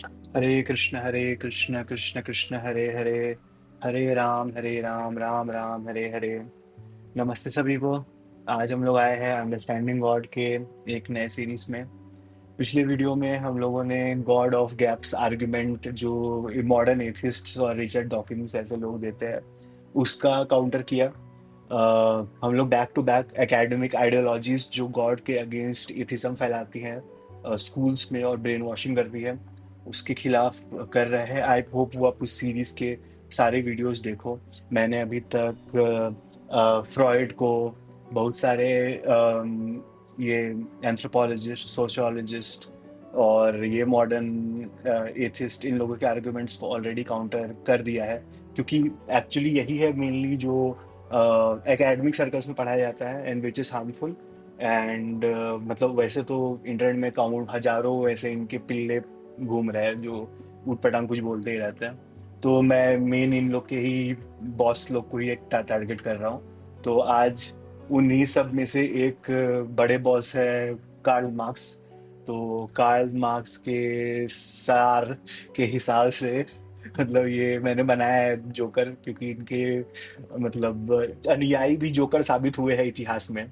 हरे कृष्ण कृष्ण कृष्ण हरे हरे, हरे राम राम राम हरे हरे। नमस्ते सभी को। आज हम लोग आए हैं अंडरस्टैंडिंग गॉड के एक नए सीरीज में। पिछले वीडियो में हम लोगों ने गॉड ऑफ गैप्स आर्गुमेंट जो मॉडर्न एथिस्ट्स और रिचर्ड डॉकिंस ऐसे लोग देते हैं उसका काउंटर किया। हम लोग back to back academic ideologies जो गॉड के अगेंस्ट एथिज्म फैलाती हैं स्कूल्स में और ब्रेन वॉशिंग करती है उसके खिलाफ कर रहे हैं। आई होप वो आप उस सीरीज के सारे वीडियोस देखो। मैंने अभी तक फ्रॉइड को, बहुत सारे ये एंथ्रोपोलॉजिस्ट, सोशियोलॉजिस्ट और ये मॉडर्न एथिस्ट, इन लोगों के आर्गुमेंट्स को ऑलरेडी काउंटर कर दिया है। क्योंकि एक्चुअली यही है मेनली जो एकेडमिक सर्कल्स में पढ़ाया जाता है and which is harmful. And मतलब वैसे तो इंटरनेट में काउंट हजारों वैसे इनके पिल्ले घूम रहे हैं जो ऊट पटांग कुछ बोलते ही रहते हैं। तो मैं मेन इन लोग के ही बॉस लोग को ही एक टारगेट कर रहा हूँ। तो आज उन्हीं सब में से एक बड़े बॉस है कार्ल मार्क्स। तो कार्ल मार्क्स के सार के हिसाब से मतलब ये मैंने बनाया है जोकर, क्योंकि इनके मतलब अनुयायी भी जोकर साबित हुए हैं इतिहास में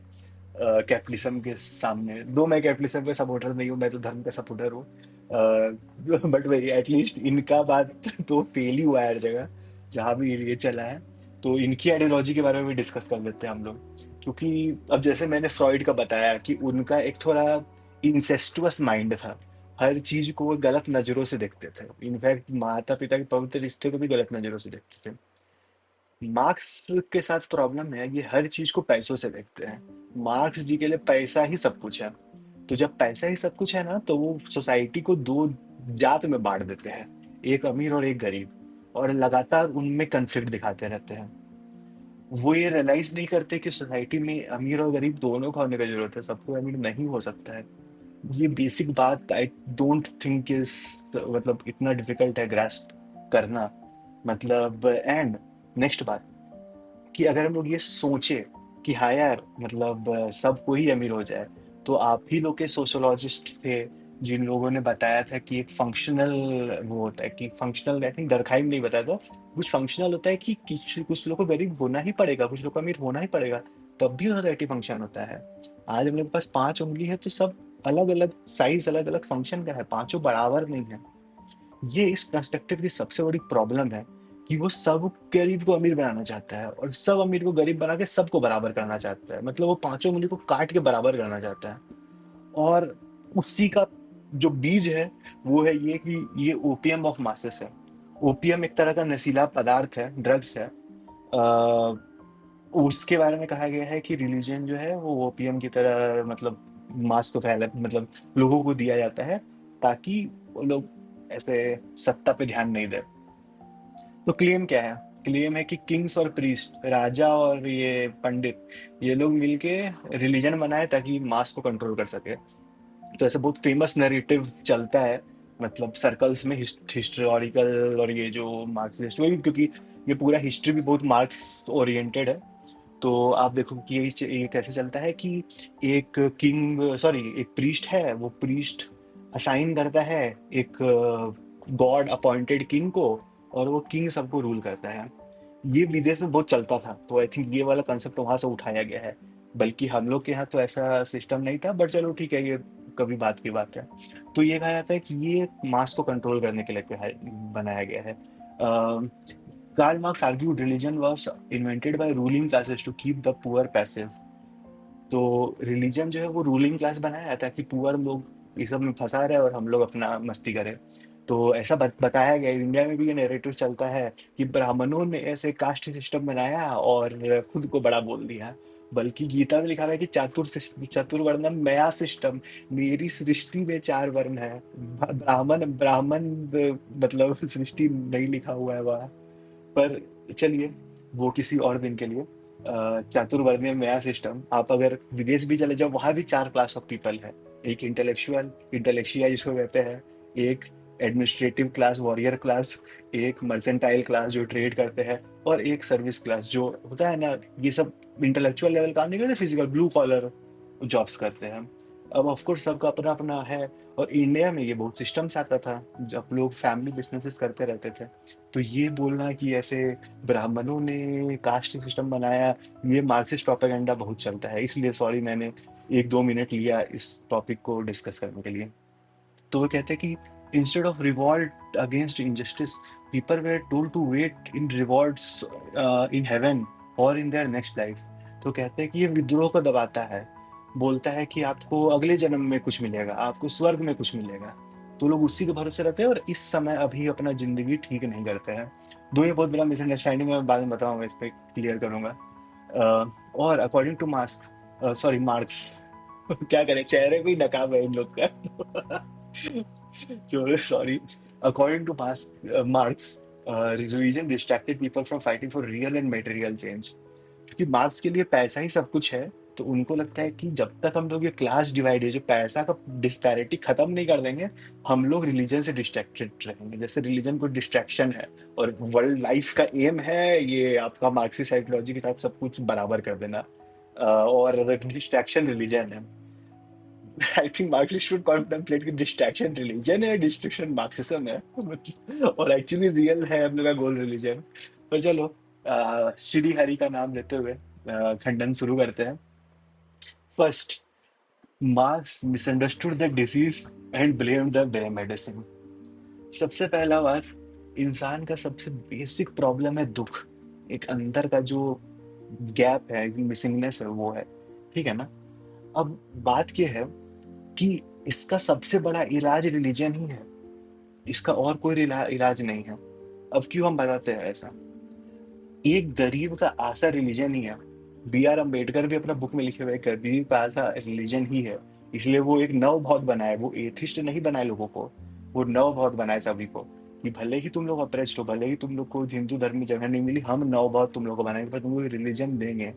कैपिटलिज्म के सामने। दो, मैं कैपिटलिज्म का सपोर्टर नहीं हूँ, मैं तो धर्म का सपोर्टर हूँ। बट वही एटलीस्ट इनका बात तो फेल ही हुआ है हर जगह जहाँ भी ये चला है। तो इनकी आइडियोलॉजी के बारे में भी डिस्कस कर लेते हैं हम लोग। क्योंकि अब जैसे मैंने फ्रॉइड का बताया कि उनका एक थोड़ा इंसेस्टुअस माइंड था। हर चीज को वो गलत नजरों से देखते थे, इनफैक्ट माता पिता के पवित्र रिश्ते को भी गलत नजरों से देखते थे। मार्क्स के साथ प्रॉब्लम है, ये हर चीज को पैसों से देखते हैं। मार्क्स जी के लिए पैसा ही सब कुछ है। तो जब पैसा ही सब कुछ है ना, तो वो सोसाइटी को दो जात में बांट देते हैं, एक अमीर और एक गरीब, और लगातार उनमें कन्फ्लिक्ट दिखाते रहते हैं। वो ये रियलाइज नहीं करते कि सोसाइटी में अमीर और गरीब दोनों का होने का जरूरत है, सबको अमीर नहीं हो सकता है। ये बेसिक बात आई डोंट थिंक इज मतलब इतना डिफिकल्ट है ग्रास्प करना। मतलब एंड नेक्स्ट बात कि अगर हम लोग ये सोचे कि हाँ यार मतलब सबको ही अमीर हो जाए, तो आप ही लोग के सोशोलॉजिस्ट थे जिन लोगों ने बताया था कि एक फंक्शनल वो होता है, कि फंक्शनल, आई थिंक डरखाइम नहीं बताया था, कुछ फंक्शनल होता है कि कुछ कुछ लोग को गरीब होना ही पड़ेगा, कुछ लोग को अमीर होना ही पड़ेगा, तब भी सोसाइटी फंक्शन होता है। आज हम लोग के पास 5 उंगली है तो सब अलग अलग साइज, अलग अलग फंक्शन का है, पांचों बराबर नहीं है। ये इस पर्सपेक्टिव की सबसे बड़ी प्रॉब्लम है कि वो सब गरीब को अमीर बनाना चाहता है और सब अमीर को गरीब बना के सबको बराबर करना चाहता है। मतलब वो पांचों उंगली को काट के बराबर करना चाहता है। और उसी का जो बीज है वो है ये कि ये ओपियम ऑफ मासेस है। ओपियम एक तरह का नशीला पदार्थ है, ड्रग्स है। उसके बारे में कहा गया है कि रिलीजन जो है वो ओपियम की तरह मतलब मास को फैला, मतलब लोगों को दिया जाता है ताकि वो लोग ऐसे सत्ता पे ध्यान नहीं दे। तो क्लेम क्या है? क्लेम है कि किंग्स और प्रीस्ट, राजा और ये पंडित, ये लोग मिलके रिलीजन बनाए ताकि मास को कंट्रोल कर सके। तो ऐसे बहुत फेमस नैरेटिव चलता है मतलब सर्कल्स में, हिस्टोरिकल, और ये जो मार्क्सिस्ट वही, क्योंकि ये पूरा हिस्ट्री भी बहुत मार्क्स ओरिएंटेड है। तो आप देखो कि ये कैसे चलता है कि एक किंग, सॉरी एक प्रीस्ट है, वो प्रीस्ट असाइन करता है एक गॉड अपॉइंटेड किंग को, और वो किंग सबको रूल करता है। ये विदेश में बहुत चलता था, तो आई थिंक ये वाला कंसेप्ट वहां से उठाया गया है। बल्कि हम लोग के यहाँ तो ऐसा सिस्टम नहीं था, बट चलो ठीक है, ये कभी बात की बात है। तो ये कहा जाता है कि ये मास को कंट्रोल करने के लिए बनाया गया है। Karl Marx argued religion was invented by ruling classes to keep the poor passive. तो रिलीजन जो है वो रूलिंग क्लास बनाया है ताकि पुअर लोग इस सब में फंसा रहे और हम लोग अपना मस्ती करें। तो ऐसा बताया गया है। इंडिया में भी ये नैरेटिव चलता है कि ब्राह्मणों ने ऐसे कास्ट सिस्टम बनाया और खुद को बड़ा बोल दिया। बल्कि गीता में लिखा हुआ है कि चातुर्वर्णम मया सिस्टम, मेरी सृष्टि में 4 वर्ण है। ब्राह्मण ब्राह्मण मतलब सृष्टि नहीं लिखा हुआ है वहाँ पर। चलिए, वो किसी और दिन के लिए। चातुर्वर्ण्य नया सिस्टम, आप अगर विदेश भी चले जाओ वहां भी 4 क्लास ऑफ पीपल है। एक इंटेलेक्चुअल, इंटेलेक्चुअल जिसको कहते हैं, एक एडमिनिस्ट्रेटिव क्लास, वॉरियर क्लास, एक मर्सेंटाइल क्लास जो ट्रेड करते हैं, और एक सर्विस क्लास जो होता है ना, ये सब इंटेलेक्चुअल लेवल काम नहीं करते, फिजिकल ब्लू कॉलर जॉब्स करते हैं। अब ऑफ कोर्स सबका अपना अपना है। और इंडिया में ये बहुत सिस्टम से आता था, जब लोग फैमिली बिजनेसेस करते रहते थे। तो ये बोलना कि ऐसे ब्राह्मणों ने कास्ट सिस्टम बनाया, ये मार्क्सिस्ट प्रोपेगेंडा बहुत चलता है। इसलिए सॉरी, मैंने 1-2 मिनट लिया इस टॉपिक को डिस्कस करने के लिए। तो वो कहते हैं कि instead of revolt against injustice, people were told to wait in rewards in heaven और इन देयर नेक्स्ट लाइफ। तो कहते हैं कि ये विद्रोह को दबाता है, बोलता है कि आपको अगले जन्म में कुछ मिलेगा, आपको स्वर्ग में कुछ मिलेगा। तो लोग उसी के भरोसे रहते हैं और इस समय अभी अपना जिंदगी ठीक नहीं करते हैं। दो, ये बहुत बड़ा मिसअंडरस्टैंडिंग है, बाद में बताऊंगा, इस पर क्लियर करूंगा। और according to mask, sorry Marx, क्या करें, चेहरे पे ही नकाब है इन लोग का। छोड़ो, sorry. According two marks, religion distracted people from fighting for real and material change. क्योंकि मार्क्स के लिए पैसा ही सब कुछ है। तो उनको लगता है कि जब तक हम लोग ये क्लास डिवाइड है, जो पैसा का डिस्पैरिटी खत्म नहीं कर देंगे, हम लोग रिलीजन से डिस्ट्रैक्टेड रहेंगे। जैसे रिलीजन को डिस्ट्रैक्शन है और वर्ल्ड लाइफ का एम है ये आपका मार्क्सिस्ट साइकोलॉजी के साथ सब कुछ बराबर कर देना। और डिस्ट्रैक्शन रिलीजन है। I think Marxist should contemplate कि डिस्ट्रैक्शन रिलीजन है, डिस्ट्रैक्शन मार्क्सिज्म है। और एक्चुअली रियल है हम लोग का गोल रिलीजन। पर चलो, श्री हरि का नाम लेते हुए खंडन शुरू करते हैं। First, marks misunderstood the disease and blame the medicine. सबसे पहला बात, इंसान का सबसे बेसिक प्रॉब्लम है दुख। एक अंदर का जो गैप है, मिसिंगनेस है, वो है। ठीक है ना? अब बात यह है कि इसका सबसे बड़ा इलाज रिलीजन ही है। इसका और कोई इलाज नहीं है। अब क्यों हम बताते हैं ऐसा? एक गरीब का आशा रिलीजन ही है। B.R. अम्बेडकर भी अपना बुक में लिखे हुए, गरीब का आशा रिलीजन ही है। इसलिए वो एक नव बहुत बनाए, वो एथिस्ट नहीं बनाए लोगों को, वो नव बहुत बनाए सभी को। कि भले ही तुम लोग अप्रेस्ड हो, भले ही तुम लोग को हिंदू धर्म में जगह नहीं मिली, हम नव बहुत तुम लोग को बनाएंगे, पर तुम लोग रिलीजन देंगे।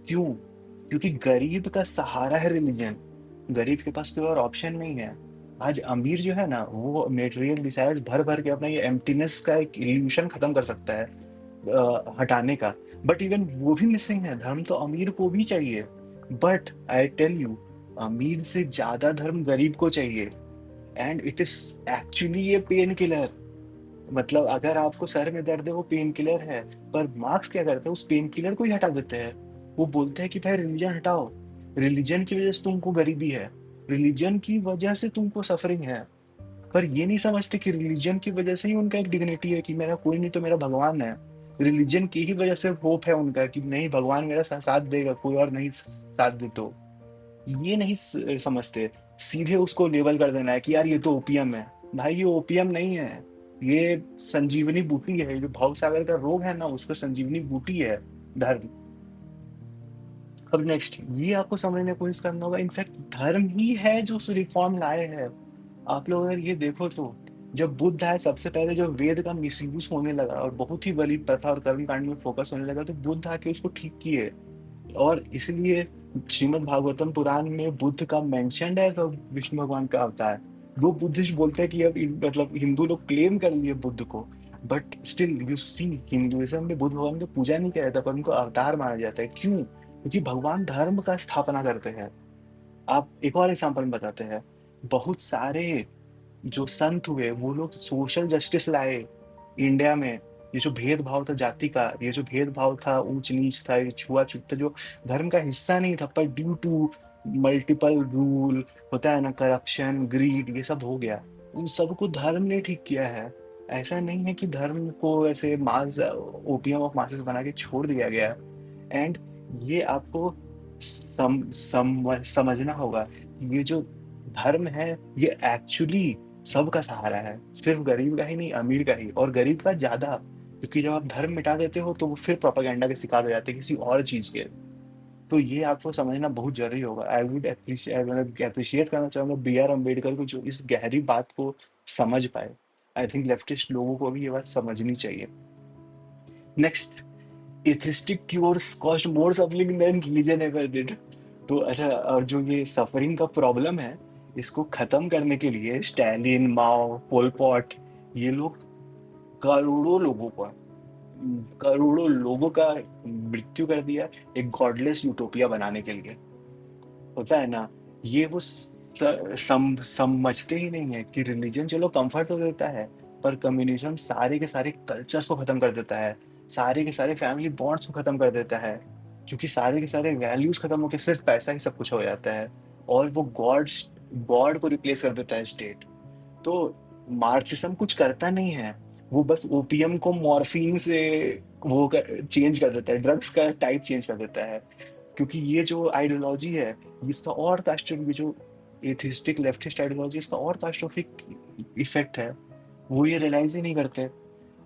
क्यों? क्योंकि गरीब का सहारा है रिलीजन। गरीब के पास कोई और ऑप्शन नहीं है। आज अमीर जो है ना, वो मेटेरियल डिजायर्स भर भर के अपना ये एम्प्टीनेस का एक इल्यूशन खत्म कर सकता है, हटाने का। बट इवन वो भी मिसिंग है। धर्म तो अमीर को भी चाहिए, बट आई टेल यू, अमीर से ज्यादा धर्म गरीब को चाहिए। एंड इट इज एक्चुअली ये पेन किलर। मतलब अगर आपको सर में दर्द है, वो पेन किलर है। पर मार्क्स क्या करते हैं, उस पेन किलर को ही हटा देते हैं। वो बोलते हैं कि भाई रिलीजन हटाओ, रिलीजन की वजह से तुमको गरीबी है, रिलीजन की वजह से तुमको सफरिंग है। पर ये नहीं समझते कि रिलीजन की वजह से ही उनका एक डिग्निटी है, कि मेरा कोई नहीं तो मेरा भगवान है। रिलीजन की ही वजह से होप है उनका, कि नहीं भगवान मेरा साथ देगा, कोई और नहीं साथ दे तो। ये नहीं समझते। सीधे उसको लेबल कर देना है कि यार ये तो ओपीएम है। भाई ये ओपीएम नहीं है, ये संजीवनी बूटी है। जो भावसागर का रोग है ना, उसका संजीवनी बूटी है धर्म। अब नेक्स्ट, ये आपको समझने की कोशिश करना होगा, इनफैक्ट धर्म ही है जो रिफॉर्म लाए हैं। आप लोग अगर ये देखो तो, जब बुद्ध आए, सबसे पहले जो वेद का मिसयूज होने लगा और बहुत ही बलि प्रथा और कर्म कांड में फोकस होने लगा, तो बुद्ध आके उसको ठीक किए। और इसलिए श्रीमद् भागवतम पुराण में बुद्ध का मेंशन्ड है, तो विष्णु भगवान का अवतार। वो बुद्धिस्ट बोलते हैं कि अब मतलब हिंदू लोग क्लेम कर लिए बुद्ध को, but still you see, Hinduism में बुद्ध भगवान को पूजा नहीं किया जाता, पर उनको अवतार माना जाता है। क्यों? क्योंकि भगवान धर्म का स्थापना करते हैं। आप एक और एग्जाम्पल बताते हैं। बहुत सारे जो संत हुए, वो लोग सोशल जस्टिस लाए इंडिया में। ये जो भेदभाव था जाति का, ये जो भेदभाव था, ऊंच नीच था, ये छुआछूत था, जो धर्म का हिस्सा नहीं था, पर ड्यू टू मल्टीपल रूल होता है ना, करप्शन, ग्रीड, ये सब हो गया। उन सबको धर्म ने ठीक किया है। ऐसा नहीं है कि धर्म को ऐसे मास, ओपियम ऑफ मासेस बना के छोड़ दिया गया। एंड ये आपको समझना होगा कि ये जो धर्म है, ये एक्चुअली सबका सहारा है, सिर्फ गरीब का ही नहीं, अमीर का ही, और गरीब का ज्यादा। क्योंकि जब आप धर्म मिटा देते हो, तो वो फिर प्रोपागेंडा के शिकार हो जाते हैं किसी और चीज के। तो ये आपको समझना बहुत जरूरी होगा। आई वुड अप्रिशिएट करना चाहूंगा B.R. अम्बेडकर को, जो इस गहरी बात को समझ पाए। आई थिंक लेफ्टिस्ट लोगों को भी ये बात समझनी चाहिए। Next, atheistic cures cost more suffering than religion ever did. तो अच्छा, और जो ये सफरिंग का प्रॉब्लम है, इसको खत्म करने के लिए स्टैलिन, माओ, पोलपॉट, ये लोग करोड़ों लोगों का मृत्यु कर दिया, एक गॉडलेस यूटोपिया बनाने के लिए। होता है ना, ये वो समझते ही नहीं है कि रिलीजन चलो कंफर्ट तो देता है, पर कम्युनिज्म सारे के सारे कल्चर्स को खत्म कर देता है, सारे के सारे फैमिली बॉन्ड्स को खत्म कर देता है, क्योंकि सारे के सारे वैल्यूज खत्म होकर सिर्फ पैसा ही सब कुछ हो जाता है। और वो गॉड को रिप्लेस कर देता है स्टेट। तो मार्क्सिज्म कुछ करता नहीं है, वो बस ओपियम को मॉर्फिन से चेंज कर देता है, ड्रग्स का टाइप चेंज कर देता है। क्योंकि ये जो आइडियोलॉजी है, इसका और कास्ट्रोफिक, जो एथिस्टिक लेफ्टिस्ट आइडियोलॉजी, इसका और कास्ट्रोफिक इफेक्ट है, वो ये रियलाइज ही नहीं करते।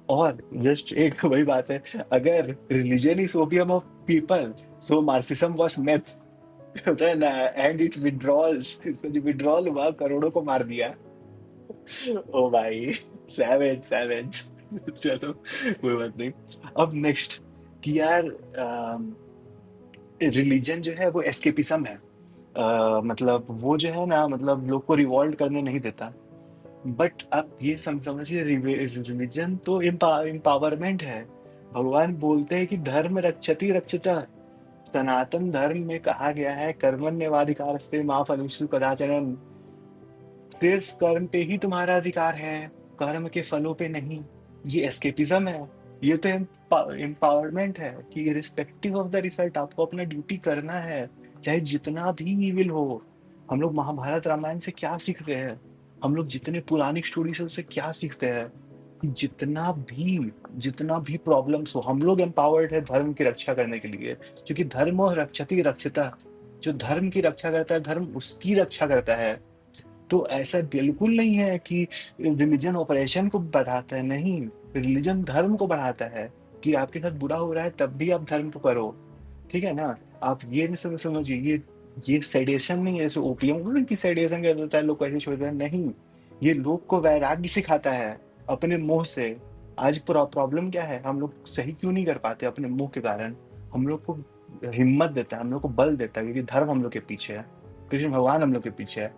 और जस्ट एक वही बात है, अगर religion is opium of people, so Marxism was meth, होता है ना, एंड इट विड्रॉल्स, इसका जो विड्रॉल हुआ करोड़ों को मार दिया। ओ भाई, सैवेज सैवेज। चलो कोई बात नहीं। अब नेक्स्ट, कि यार रिलीजन जो है वो एस्केपिज्म है। मतलब वो जो है ना, मतलब लोग को रिवॉल्ट करने नहीं देता। बट आप ये समझिए, रिलीजन तो एम्पावरमेंट है। भगवान बोलते हैं कि धर्म रक्षति रक्षिता। सनातन धर्म में कहा गया है कर्मण्येवाधिकारस्ते मा फलेषु कदाचन। सिर्फ कर्म पे ही तुम्हारा अधिकार है, कर्म के फलों पे नहीं। ये एस्केपिज्म है। ये तो एम्पावरमेंट है कि रिस्पेक्टिव ऑफ द रिजल्ट आपको अपना ड्यूटी करना है, चाहे जितना भी इविल हो। हम लोग महाभारत रामायण से क्या सीखते हैं, हम लोग जितने पुरानी स्टोरी से उससे क्या सीखते हैं, कि जितना भी प्रॉब्लम्स हो, हम लोग एम्पावर्ड है धर्म की रक्षा करने के लिए। क्योंकि धर्म और रक्षति रक्षिता, जो धर्म की रक्षा करता है, धर्म उसकी रक्षा करता है। तो ऐसा बिल्कुल नहीं है कि रिलीजन ऑपरेशन को बढ़ाता है, नहीं। रिलीजन धर्म को बढ़ाता है, कि आपके साथ बुरा हो रहा है तब भी आप धर्म को करो। ठीक है ना। आप ये नहीं समझिए, ये सेडेशन नहीं है, जैसे ओपियम की सेडेशन कर देता है, लोग कैसे छोड़ देते हैं, नहीं। ये लोग को वैराग्य सिखाता है अपने मुंह से। आज प्रॉब्लम क्या है, हम लोग सही क्यों नहीं कर पाते अपने मुंह के कारण। हम लोग को हिम्मत देता है, हम लोग को बल देता है, क्योंकि धर्म हम लोग के पीछे है, कृष्ण भगवान हम लोग के पीछे है।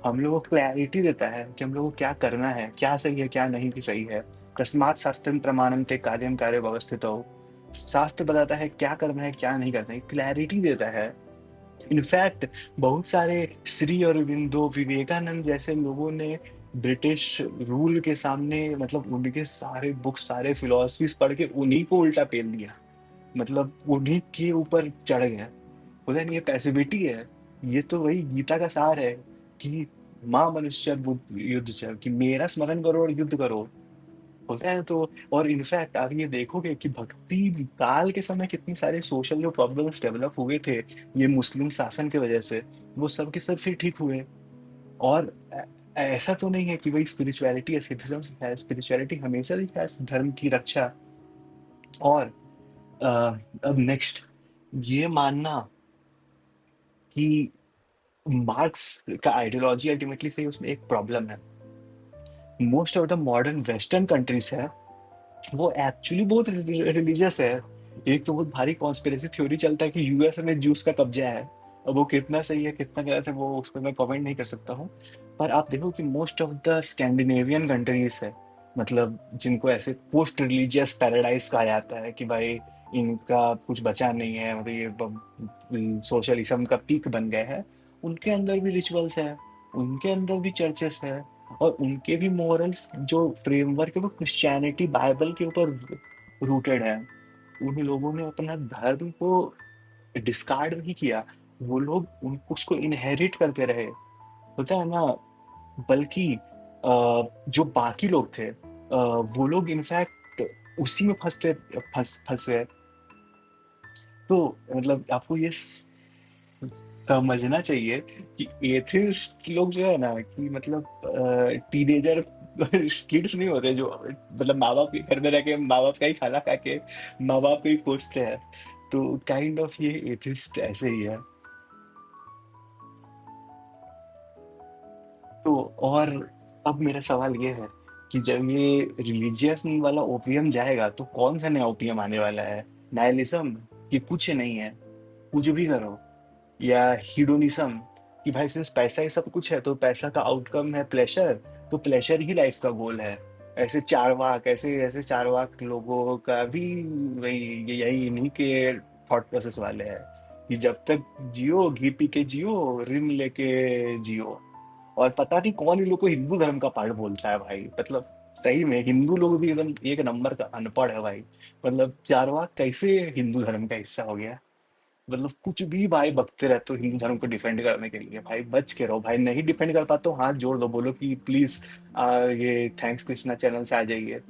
हम लोगों को क्लैरिटी देता है कि हम लोगों को क्या करना है, क्या सही है क्या नहीं कि सही है। तस्मात् शास्त्रम प्रमाणन्ते कार्यम कार्य व्यवस्थितो। शास्त्र बताता है क्या करना है क्या नहीं करना है, क्लैरिटी देता है। इनफैक्ट बहुत सारे श्री अरविंदो, विवेकानंद जैसे लोगों ने ब्रिटिश रूल के सामने, मतलब उनके सारे बुक्स, सारे फिलोसफीज पढ़ के उन्हीं को उल्टा पेल दिया, मतलब उन्हीं के ऊपर चढ़ गए। बोला नहीं, ये पैसिविटी है। ये तो वही गीता का सार है, कि माँ मनुष्य बुद्ध युद्ध से, कि मेरा स्मरण करो और युद्ध करो। होता है तो। और इनफैक्ट आप ये देखोगे कि भक्ति काल के समय कितनी सारे सोशल जो प्रॉब्लम्स डेवलप हुए थे, ये मुस्लिम शासन की वजह से, वो सब के सब फिर ठीक हुए। और ऐसा तो नहीं है कि वही स्पिरिचुअलिटी एस्केपिज्म है, स्पिरिचुअलिटी हमेशा ही है धर्म की रक्षा। और अ, अब नेक्स्ट, ये मानना कि मार्क्स का आइडियोलॉजी अल्टीमेटली सही, उसमें एक प्रॉब्लम है। Most of the modern western countries है, वो एक्चुअली बहुत रिलीजियस है। एक तो बहुत भारी कॉन्स्पिरेसी थ्योरी चलता है कि यूएस में जूस का कब्जा है। अब वो कितना सही है कितना गलत है, वो उस पर मैं कमेंट नहीं कर सकता हूँ। पर आप देखो कि most of the Scandinavian countries है, मतलब जिनको ऐसे पोस्ट रिलीजियस पैराडाइज कहा जाता है, कि भाई इनका कुछ बचा नहीं है, मतलब ये सोशलिज्म का पीक बन गए हैं। उनके अंदर भी रिचुअल्स है, उनके अंदर भी चर्चेस है, और उनके भी मोरल जो फ्रेमवर्क है वो क्रिश्चियनिटी बाइबल के ऊपर रूटेड है। उन लोगों ने अपना धर्म को डिस्कार्ड नहीं किया, वो लोग उसको इनहेरिट करते रहे। होता है ना। बल्कि जो बाकी लोग थे, वो लोग इनफैक्ट उसी में फंस गए। तो मतलब आपको ये समझना चाहिए कि एथिस्ट लोग जो है ना, कि मतलब टीनेजर किड्स नहीं होते, जो मतलब माँ बाप के घर में रह के माँ बाप का ही खाना खा के माँ बाप को ही कोसते हैं। तो काइंड ऑफ ये एथिस्ट ऐसे ही है। तो और अब मेरा सवाल ये है कि जब ये रिलीजियस वाला ओपियम जाएगा तो कौन सा नया ओपियम आने वाला है। नाइलिज्म, कि कुछ नहीं है, कुछ भी करो। या हीडोनिज्म, कि भाई सिर्फ पैसा ही सब कुछ है, तो पैसा का आउटकम है प्लेशर, तो प्लेशर ही लाइफ का गोल है। ऐसे चारवाक, ऐसे ऐसे चारवाक लोगों का भी वही, यही इन्हीं के थॉट प्रोसेस वाले हैं, कि जब तक जियो घी पी के जियो, ऋण लेके जियो। और पता नहीं कौन इन लोग को हिंदू धर्म का पार्ट बोलता है भाई। मतलब सही में हिंदू लोग भी एकदम एक नंबर का अनपढ़ है भाई। मतलब चारवाक कैसे हिंदू धर्म का हिस्सा हो गया। मतलब कुछ भी भाई बकते रहते हो हिंदू धर्म को डिफेंड करने के लिए। भाई बच के रहो भाई, नहीं डिफेंड कर पाते हो हाथ जोड़ दो, बोलो कि प्लीज ये थैंक्स कृष्णा चैनल से आ जाइए,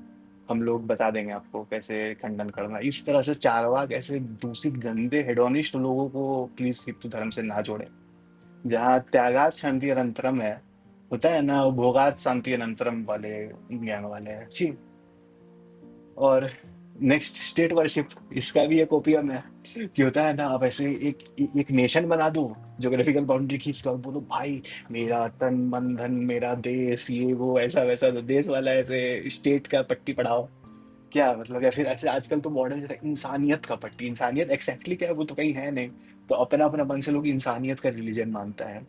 हम लोग बता देंगे आपको कैसे खंडन करना। इस तरह से चारवाक ऐसे दूषित गंदे हेडोनिस्ट लोगों को प्लीज हिंदू धर्म से ना जोड़े। जहाँ त्यागात शांति अनंतरम है, होता है ना, वो भोगात शांति अनंतरम वाले ज्ञान वाले हैं छी। और नेक्स्ट स्टेट वर्शिप, इसका भी एक ओपियम है कि होता है ना, आप ऐसे एक नेशन बना दो, ज्योग्राफिकल बाउंड्री खींच कर, और बोलो भाई मेरा तन मन धन मेरा देश, ये वो ऐसा वैसा, तो देश वाला ऐसे स्टेट का पट्टी पढ़ाओ। क्या मतलब, या फिर ऐसे आजकल तो मॉडर्न जैसा इंसानियत का पट्टी, इंसानियत एक्जैक्टली क्या है वो तो कहीं है नहीं। तो अपना अपना मन से लोग इंसानियत का रिलीजन मानता है।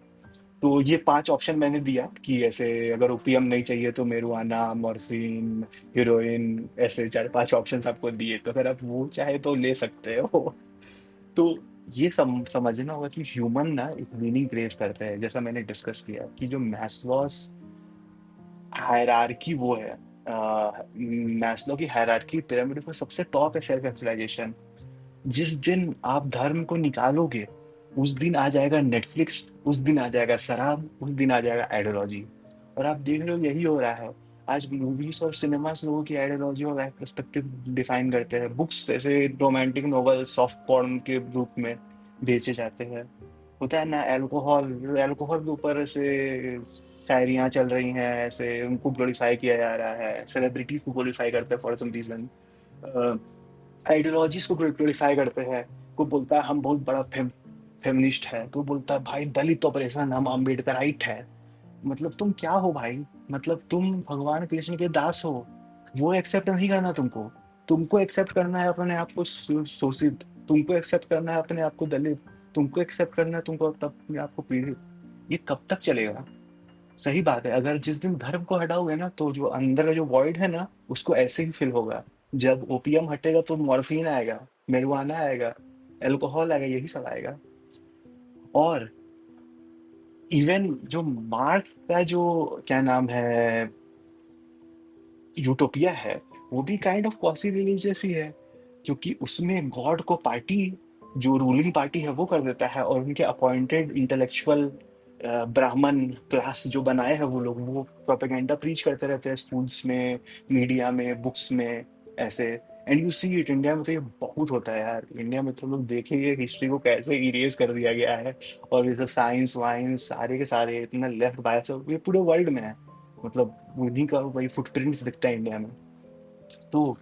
तो ये 5 ऑप्शन मैंने दिया कि ऐसे अगर ओपीएम नहीं चाहिए तो मेरुआना, मॉर्फिन, हीरोइन, ऐसे 4-5 ऑप्शंस आपको दिए, तो अगर आप वो चाहे तो ले सकते हो। तो ये समझना होगा कि ह्यूमन ना एक मीनिंग क्रेव करते हैं, जैसा मैंने डिस्कस किया कि जो मैस्लोस हायरार्की वो है, मैस्लो की हायरार्की पिरामिड पर सबसे टॉप है सेल्फ एक्चुअलाइजेशन। जिस दिन आप धर्म को निकालोगे, उस दिन आ जाएगा नेटफ्लिक्स, उस दिन आ जाएगा शराब, उस दिन आ जाएगा आइडियोलॉजी। और आप देख रहे हो यही हो रहा है। आज मूवीज और सिनेमास लोगों की आइडियोलॉजी और लाइफ पर्सपेक्टिव डिफाइन करते हैं। बुक्स जैसे रोमांटिक नॉवल सॉफ्ट पॉर्न के रूप में बेचे जाते हैं। होता है ना, अल्कोहल, अल्कोहल के ऊपर से शायरियाँ चल रही हैं, ऐसे उनको ग्लोरीफाई किया जा रहा है, सेलिब्रिटीज को ग्लोरीफाई करते हैं फॉर सम रीजन, आइडियोलॉजीज को ग्लोरीफाई करते हैं। कोई बोलता है हम बहुत बड़ा फेमिनिस्ट है, तो बोलता है भाई दलित ऑपरेशन, हम अम्बेडकराइट है। मतलब तुम क्या हो भाई? मतलब तुम भगवान कृष्ण के दास हो, वो एक्सेप्ट नहीं करना तुमको। तुमको एक्सेप्ट करना है अपने आप को शोषित, तुमको एक्सेप्ट करना है अपने आप को दलित, तुमको एक्सेप्ट करना है तुमको अपने आप को पीड़ित। ये कब तक चलेगा? सही बात है, अगर जिस दिन धर्म को हटाओगे ना, तो जो अंदर का जो वॉइड है ना, उसको ऐसे ही फिल होगा। जब ओपियम हटेगा तो मॉर्फिन आएगा, मेरुआना आएगा, अल्कोहल आएगा, यही सब आएगा। और इवन जो मार्क्स का जो क्या नाम है, यूटोपिया है, वो भी काइंड ऑफ क्वासी रिलीजियस ही है। क्योंकि उसमें गॉड को पार्टी, जो रूलिंग पार्टी है वो कर देता है, और उनके अपॉइंटेड इंटेलेक्चुअल ब्राह्मण क्लास जो बनाए हैं वो लोग, वो प्रोपेगेंडा प्रीच करते रहते हैं स्कूल्स में, मीडिया में, बुक्स में, ऐसे। And you see it, India में तो ये बहुत होता है यार। इंडिया में तो लोग देखेंगे हिस्ट्री को कैसे इरेज कर दिया गया है। और ये सब साइंस वाइंस सारे के सारे इतना लेफ्ट बायस है, ये पूरे वर्ल्ड में है। मतलब उन्हीं का वही फुटप्रिंट्स दिखता है इंडिया में। तो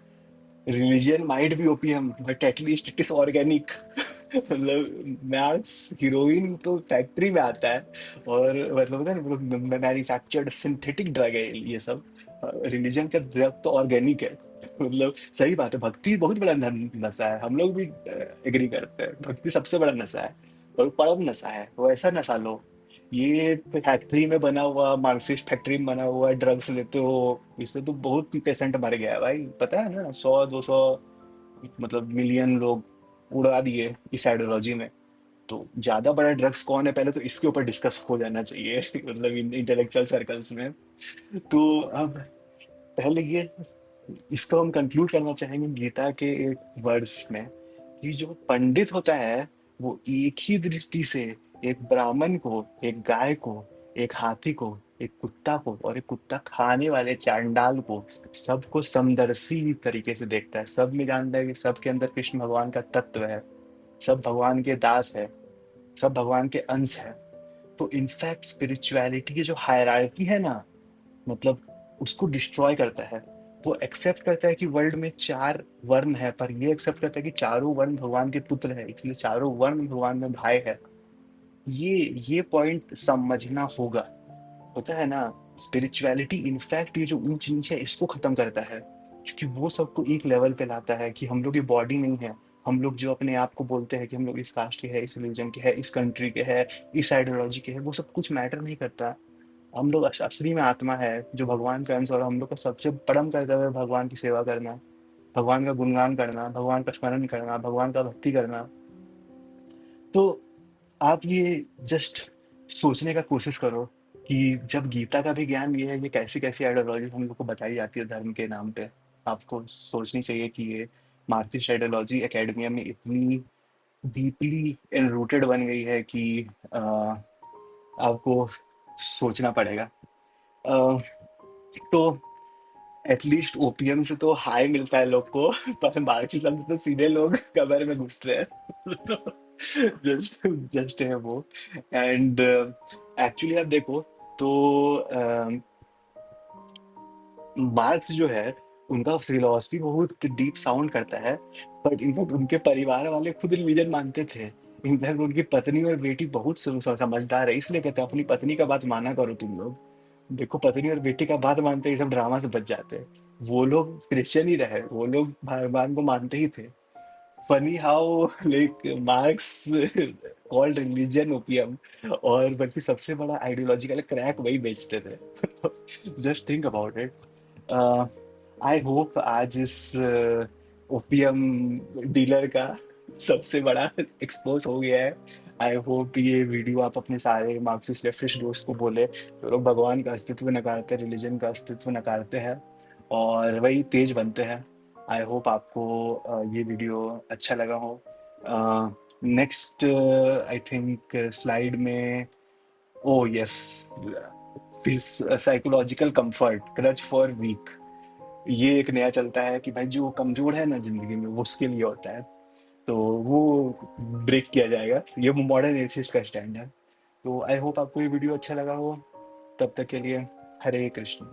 religion might be opium but at least it is organic. मतलब मैथ्स, हीरोइन तो फैक्ट्री में आता है, और मतलब होता है ना मैन्युफैक्चर्ड सिंथेटिक ड्रग है ये सब। रिलीजन का ड्रग तो ऑर्गेनिक है। मतलब सही बात है, भक्ति बहुत बड़ा नशा है, हम लोग भी एग्री करते हैं, भक्ति सबसे बड़ा नशा है। और परम नशा है, वैसा नशा लो। ये फैक्ट्री में बना हुआ, मार्क्सिस्ट फैक्ट्री में बना हुआ ड्रग्स लेते हो, इससे तो बहुत पेशेंट मर गया है भाई, पता है ना, 100-200, मतलब मिलियन लोग उड़ा दिए इस आइडियोलॉजी में। तो ज्यादा बड़ा ड्रग्स कौन है, पहले तो इसके ऊपर डिस्कस हो जाना चाहिए। मतलब इंटेलेक्चुअल सर्कल्स में। तो अब पहले ये, इसको हम कंक्लूड करना चाहेंगे गीता के एक वर्ड्स में, कि जो पंडित होता है वो एक ही दृष्टि से एक ब्राह्मण को, एक गाय को, एक हाथी को, एक कुत्ता को, और एक कुत्ता खाने वाले चांडाल को, सबको समदर्शी तरीके से देखता है। सब में जानता है कि सबके अंदर कृष्ण भगवान का तत्व है, सब भगवान के दास है, सब भगवान के अंश है। तो इनफैक्ट स्पिरिचुअलिटी की जो हायरार्की है ना, मतलब उसको डिस्ट्रॉय करता है। वो एक्सेप्ट करता है कि वर्ल्ड में 4 वर्ण है, पर ये एक्सेप्ट करता है कि चारों वर्ण भगवान के पुत्र है, इसलिए चारों वर्ण भगवान में भाई है। ये पॉइंट समझना होगा। होता है ना, स्पिरिचुअलिटी इनफैक्ट ये जो ऊंच नीच है इसको खत्म करता है, क्योंकि वो सबको एक लेवल पे लाता है कि हम लोग ये बॉडी नहीं है। हम लोग जो अपने आप को बोलते हैं कि हम लोग इस कास्ट के हैं, इस रिलीजन के हैं, इस कंट्री के हैं, इस आइडियोलॉजी के हैं, वो सब कुछ मैटर नहीं करता। हम लोग असली में आत्मा है जो भगवान का अंश, और हम लोग का सबसे परम कर्तव्य है भगवान की सेवा करना, भगवान का गुणगान करना, भगवान का स्मरण करना, भगवान का भक्ति करना। तो आप ये जस्ट सोचने का कोशिश करो कि जब गीता का भी ज्ञान ये है, ये कैसी कैसी आइडियोलॉजी हम लोग को बताई जाती है धर्म के नाम पे, आपको सोचनी चाहिए कि ये मार्क्सिस्ट आइडियोलॉजी एकेडमिया में इतनी डीपली एनरूटेड बन गई है कि आपको सोचना पड़ेगा। अ, तो एटलीस्ट ओपीएम से तो हाई मिलता है लोग को, पर मार्क्सिज्म से तो सीधे लोग कमर में घुस रहे हैं। तो जस्ट जस्ट है वो। एंड एक्चुअली आप देखो तो मार्क्स जो है, उनका फिलोसफी बहुत डीप साउंड करता है, बट इनफैक्ट उनके परिवार वाले खुद रिलीजन मानते थे। इनफैक्ट उनकी पत्नी और बेटी बहुत समझदार है, इसलिए कहते हैं अपनी पत्नी का बात माना करो तुम लोग। देखो, पत्नी और बेटी का बात मानते ही सब ड्रामा से बच जाते हैं। वो लोग क्रिश्चियन ही रहे, वो लोग भगवान को मानते ही थे। Funny how like marks called religion opium, और बल्कि सबसे बड़ा आइडियोलॉजिकल क्रैक वही बेचते थे। Just think about it. I hope आज इस ओपियम डीलर का सबसे बड़ा एक्सपोज हो गया है। आई होप ये वीडियो आप अपने सारे मार्क्सिस्ट लेफ्टिस्ट दोस्त को बोले, जो लोग भगवान का अस्तित्व नकारते हैं, रिलीजन का अस्तित्व नकारते हैं और वही तेज बनते हैं। आई होप आपको ये वीडियो अच्छा लगा हो। नेक्स्ट आई थिंक स्लाइड में, oh yes, psychological comfort crutch for weak, ये एक नया चलता है कि भाई जो कमजोर है ना जिंदगी में वो उसके लिए होता है। तो वो ब्रेक किया जाएगा, ये मॉडर्न एथिस्ट का स्टैंड है। तो आई होप आपको ये वीडियो अच्छा लगा हो। तब तक के लिए हरे कृष्ण।